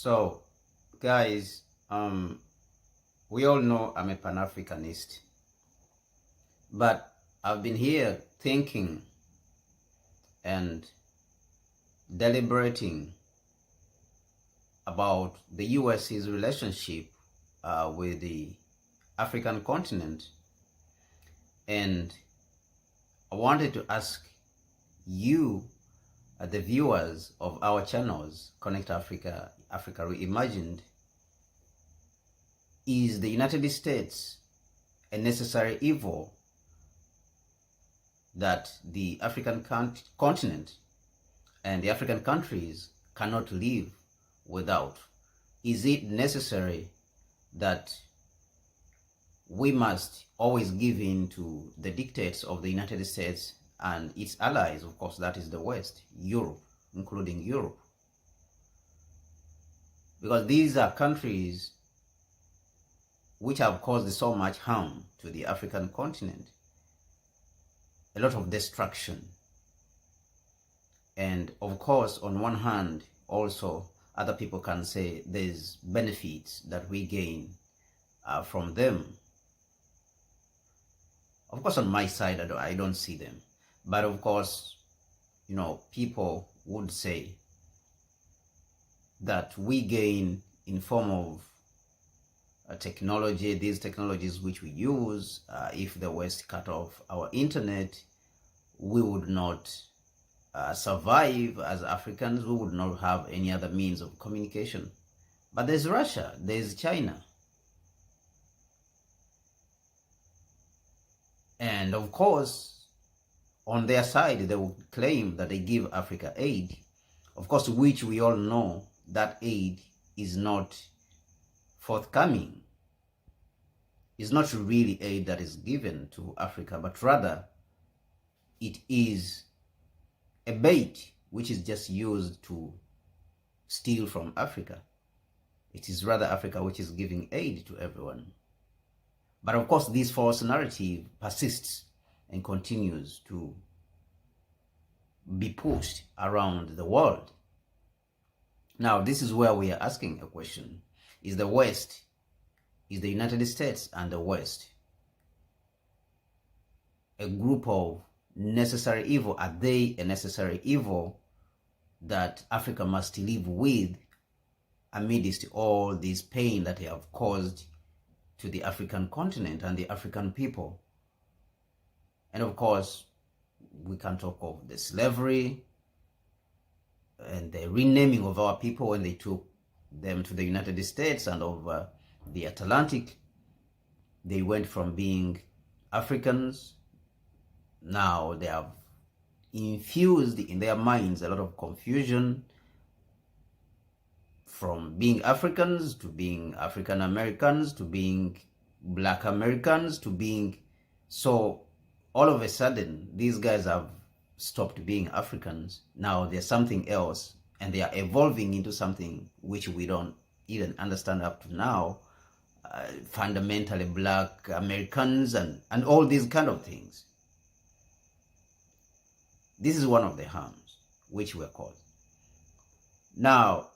So, guys, we all know I'm a Pan-Africanist, but I've been here thinking and deliberating about the US's relationship with the African continent, and I wanted to ask you, the viewers of our channels, Connect Africa, Africa Reimagined, is the United States a necessary evil that the African continent and the African countries cannot live without? Is it necessary that we must always give in to the dictates of the United States and its allies? Of course, that is the West, Europe, including Europe. Because these are countries which have caused so much harm to the African continent, a lot of destruction. And of course, on one hand, also, other people can say there's benefits that we gain from them. Of course, on my side, I don't see them. But of course, people would say that we gain in form of technology, these technologies which we use. If the West cut off our internet, we would not survive as Africans. We would not have any other means of communication. But there's Russia, there's China. And of course, on their side, they will claim that they give Africa aid, of course, which we all know that aid is not forthcoming. It's not really aid that is given to Africa, but rather it is a bait which is just used to steal from Africa. It is rather Africa which is giving aid to everyone. But of course, this false narrative persists and continues to be pushed around the world. Now, this is where we are asking a question. Is the West, is the United States and the West a group of necessary evil? Are they a necessary evil that Africa must live with amidst all this pain that they have caused to the African continent and the African people? And of course, we can talk of the slavery and the renaming of our people when they took them to the United States, and over the Atlantic. They went from being Africans. Now they have infused in their minds a lot of confusion, from being Africans to being African Americans to being Black Americans to being... So all of a sudden, these guys have stopped being Africans. Now they're something else, and they are evolving into something which we don't even understand up to now. Fundamentally Black Americans and all these kind of things. This is one of the harms which were caused. Now,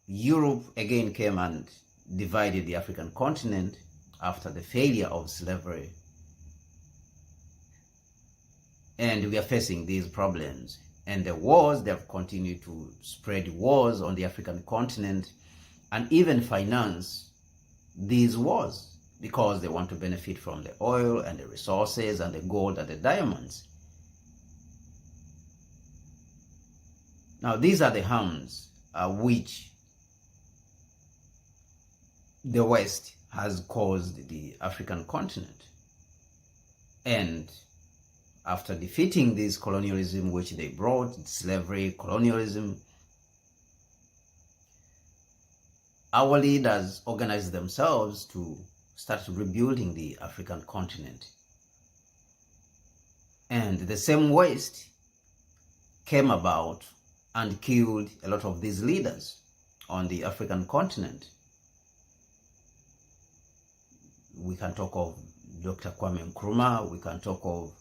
Europe again came and divided the African continent after the failure of slavery. And we are facing these problems. And the wars, they have continued to spread wars on the African continent and even finance these wars because they want to benefit from the oil and the resources and the gold and the diamonds. Now, these are the harms which the West has caused the African continent. And after defeating this colonialism which they brought, slavery, colonialism, our leaders organized themselves to start rebuilding the African continent. And the same West came about and killed a lot of these leaders on the African continent. We can talk of Dr. Kwame Nkrumah, we can talk of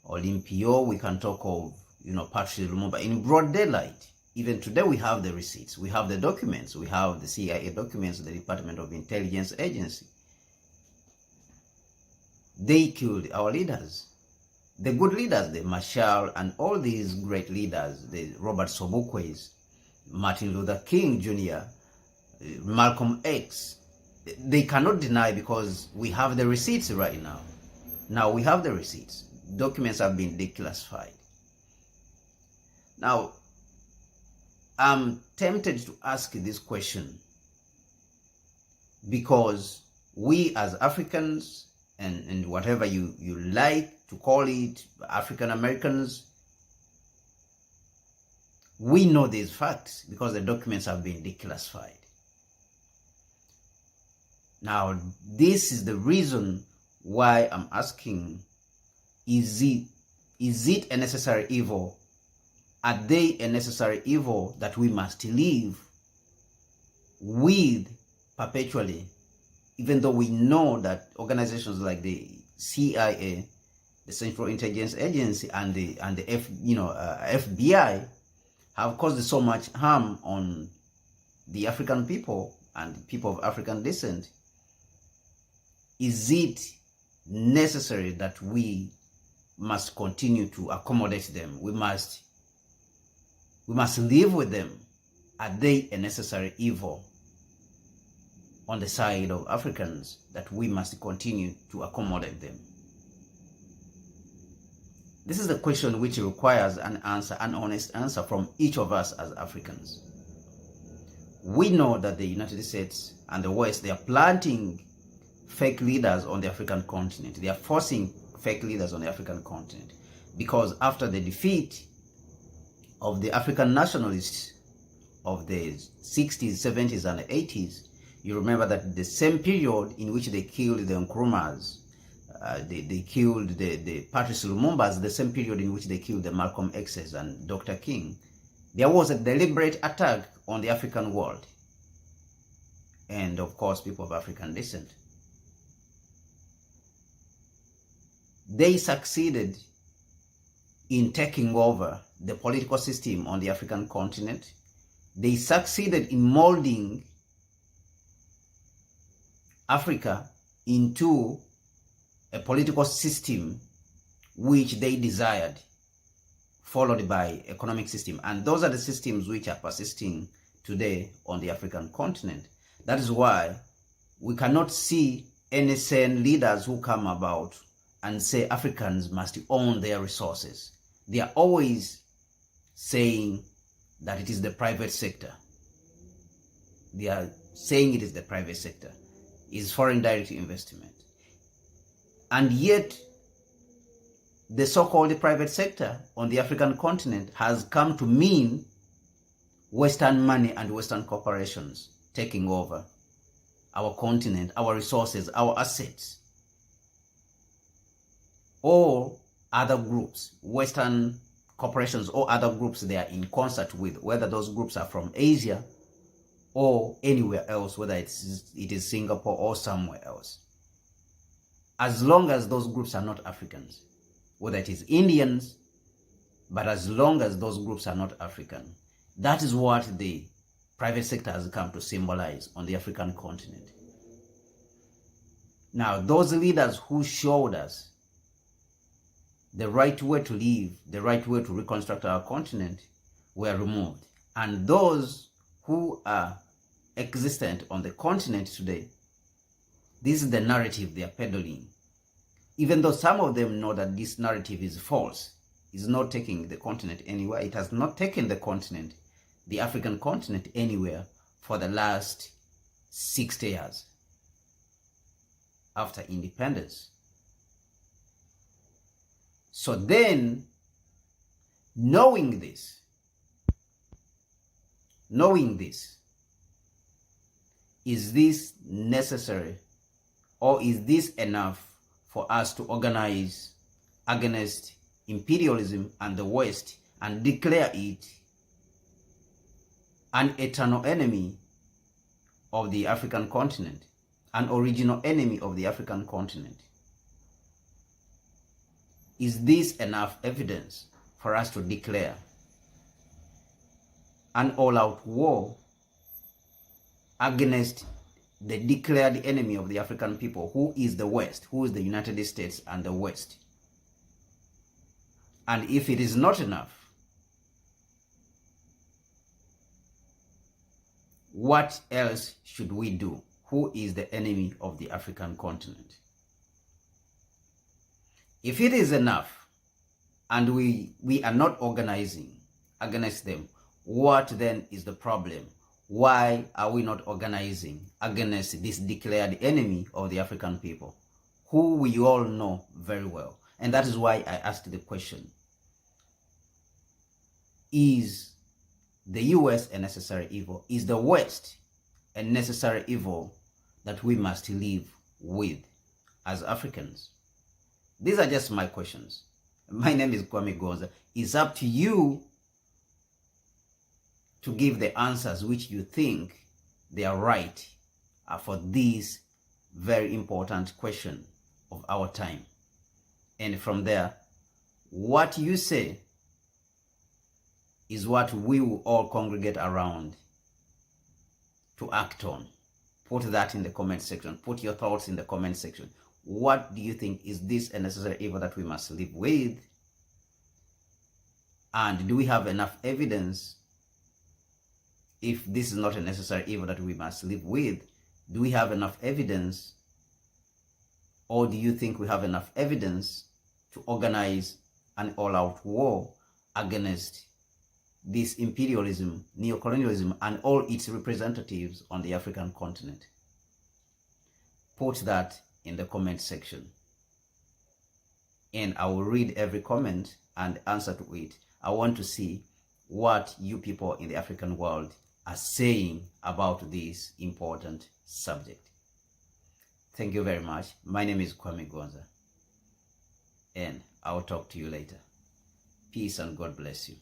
Olympio, we can talk of, Patrice Lumumba in broad daylight, Even today we have the receipts, we have the documents, we have the CIA documents, the Department of Intelligence Agency. They killed our leaders, the good leaders, the Marshall and all these great leaders, the Robert Sobukwes, Martin Luther King Jr., Malcolm X. They cannot deny because we have the receipts right now. Now we have the receipts. Documents have been declassified. Now, I'm tempted to ask this question because we as Africans, and whatever you like to call it, African Americans, we know these facts because the documents have been declassified. Now, this is the reason why I'm asking, is it a necessary evil? Are they a necessary evil that we must live with perpetually, even though we know that organizations like the CIA, the Central Intelligence Agency, and the FBI have caused so much harm on the African people and people of African descent? Is it necessary that we must continue to accommodate them? We must live with them. Are they a necessary evil on the side of Africans that we must continue to accommodate them? This is a question which requires an answer, an honest answer from each of us as Africans. We know that the United States and the West, they are planting fake leaders on the African continent. They are forcing fake leaders on the African continent because after the defeat of the African nationalists of the 60s, 70s, and 80s, you remember that the same period in which they killed the Nkrumahs, they killed the Patrice Lumumbas, the same period in which they killed the Malcolm X's and Dr. King, there was a deliberate attack on the African world and, of course, people of African descent. They succeeded in taking over the political system on the African continent. They succeeded in molding Africa into a political system which they desired, followed by economic system. And those are the systems which are persisting today on the African continent. That is why we cannot see any sane leaders who come about and say Africans must own their resources. They are always saying that it is the private sector. They are saying it is the private sector. It's foreign direct investment. And yet, the so-called private sector on the African continent has come to mean Western money and Western corporations taking over our continent, our resources, our assets. Or other groups, Western corporations or other groups they are in concert with, whether those groups are from Asia or anywhere else, whether it is Singapore or somewhere else. As long as those groups are not Africans, whether it is Indians, but as long as those groups are not African, that is what the private sector has come to symbolize on the African continent. Now, those leaders who showed us the right way to live, the right way to reconstruct our continent were removed. And those who are existent on the continent today, this is the narrative they are peddling. Even though some of them know that this narrative is false, it's not taking the continent anywhere. It has not taken the continent, the African continent, anywhere for the last 60 years after independence. So then, knowing this, is this necessary or is this enough for us to organize against imperialism and the West and declare it an eternal enemy of the African continent, an original enemy of the African continent? Is this enough evidence for us to declare an all-out war against the declared enemy of the African people, who is the West, who is the United States and the West. And if it is not enough, what else should we do? Who is the enemy of the African continent? If it is enough and we are not organizing against them, what then is the problem? Why are we not organizing against this declared enemy of the African people, who we all know very well? And that is why I asked the question, is the US a necessary evil? Is the West a necessary evil that we must live with as Africans? These are just my questions. My name is Kwame Gonza. It's up to you to give the answers which you think they are right for this very important question of our time. And from there, what you say is what we will all congregate around to act on. Put that in the comment section. Put your thoughts in the comment section. What do you think? Is this a necessary evil that we must live with? And do we have enough evidence? If this is not a necessary evil that we must live with, do we have enough evidence? Or do you think we have enough evidence to organize an all-out war against this imperialism, neocolonialism, and all its representatives on the African continent? Put that in the comment section, and I will read every comment and answer to it. I want to see what you people in the African world are saying about this important subject. Thank you very much. My name is Kwame Gonza, and I will talk to you later. Peace and God bless you.